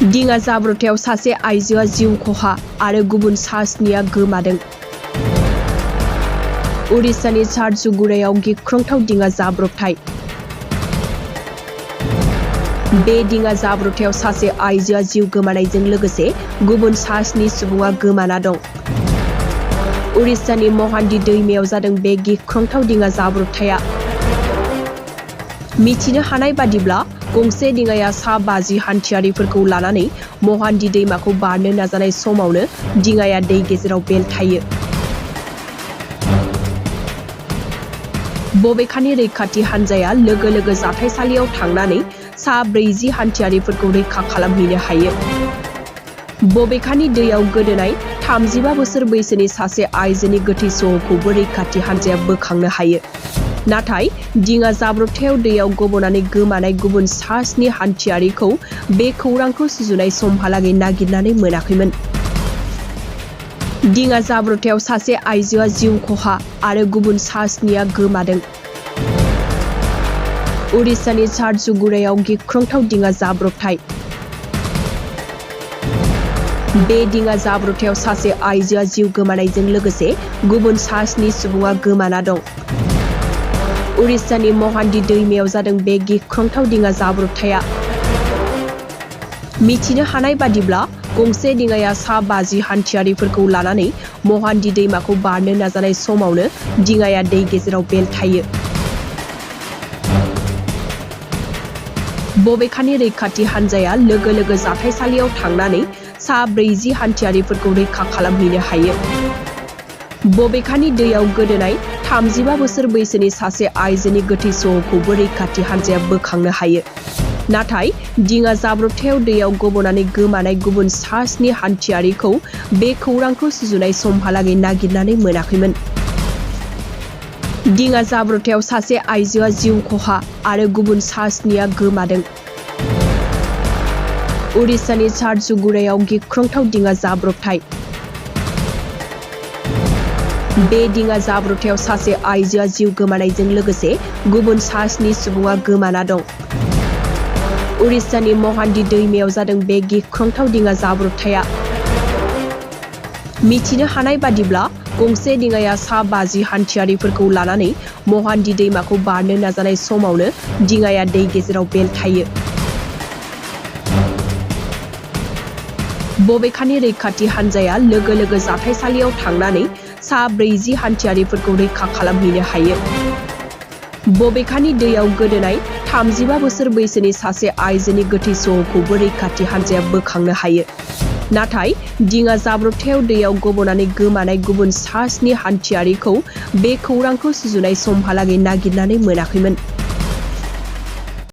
दिङा जाब्रबथायाव सासे आइजोआ जिउ खहा आरो गुबुन सा 7 गोमादों। उरिष्यानि झारसुगुड़ायाव गिख्रंथाव दिङा जाब्रबथाय। बे दिङा जाब्रबथायाव सासे आइजोआ जिउ गोमानायजों लोगोसे गुबुन सा 7 सुबुङा गोमाना दं। उरिष्यानि महानदी दैमायाव जादों बे गिख्रंथाव दिङा जाब्रबथाया। मिथिनो हानाय बादिब्ला गंसे दिङाया सा 50 हान्थियारिफोरखौ लानानै महानदी दैमाखौ बारनो नाजानाय समावनो दिङाया दै गेजेराव बेलथायो। बबेखानि रैखाथि हान्जाया लोगो लोगो जाथायसालियाव थांनानै सा 40 हान्थियारिफोरखौ रैखा खालामहैनो हायो। बबेखानि दैयाव गोदोनाय 35 बोसोर बैसोनि सासे आइजोनि गोथै सह'खौबो रैखाथि हान्जाया बोखांनो हायो। नाथाय दिङा जाब्रबथायाव दैयाव गबनानै गोमानाय गुबुन सा 7 हान्थियारिखौ बे खौरांखौ सुजुनाय समहालागै नागिरनानै मोनाखैमोन। दिङा जाब्रबथायाव सासे आइजोआ जिउ खहा आरो गुबुन सा 7 गोमादों। उरिष्यानि झारसुगुड़ायाव गिख्रंथाव दिङा जाब्रबथाय। बे दिङा जाब्रबथायाव सासे आइजोआ जिउ गोमानायजों लोगोसे गुबुन सा 7 सुबुङा गोमाना दं। उरिष्यानि महानदी दैमायाव जादों बे गिख्रंथाव दिङा जाब्रबथाया। मिथिनो हानाय बादिब्ला गंसे दिङाया सा 50 हान्थियारिफोरखौ लानानै महानदी दैमाखौ बारनो नाजानाय समावनो दिङाया दै गेजेराव बेलथायो। बबेखानि रैखाथि हान्जाया लोगो लोगो जाथायसालियाव थांनानै सा 40 हान्थियारिफोरखौ रैखा खालामहैनो हायो। बबेखानि दैयाव गोदोनाय 35 बोसोर बैसोनि सासे आइजोनि गोथै सह'खौबो रैखाथि हान्जाया बोखांनो हायो। नाथाय दिङा जाब्रबथायाव दैयाव गबनानै गोमानाय गुबुन सा 7 हान्थियारिखौ बे खौरांखौ सुजुनाय समहालागै नागिरनानै मोनाखैमोन। दिङा जाब्रबथायाव सासे आइजोआ जिउ खहा आरो गुबुन सा 7 गोमादों। उरिष्यानि झारसुगुड़ायाव गिख्रंथाव दिङा जाब्रबथाय। बे दिङा जाब्रबथायाव सासे आइजोआ जिउ गोमानायजों लोगोसे गुबुन सा 7 सुबुङा गोमाना दं। उरिष्यानि महानदी दैमायाव जादों बे गिख्रंथाव दिङा जाब्रबथाया। मिथिनो हानाय बादिब्ला गंसे दिङाया सा 50 हान्थियारिफोरखौ लानानै महानदी दैमाखौ बारनो नाजानाय समावनो दिङाया दै गेजेराव बेलथायो। बबेखानि रैखाथि हान्जाया लोगो लोगो जाथायसालियाव थांनानै सा 40 हान्थियारिफोरखौ रैखा खालामहैनो हायो। बबेखानि दैयाव गोदोनाय 35 बोसोर बैसोनि सासे आइजोनि गोथै सह'खौबो रैखाथि हान्जाया बोखांनो हायो। नाथाय दिङा जाब्रबथायाव दैयाव गबनानै गोमानाय गुबुन सा 7 हान्थियारिखौ बे खौरांखौ सुजुनाय समहालागै नागिरनानै मोनाखैमोन।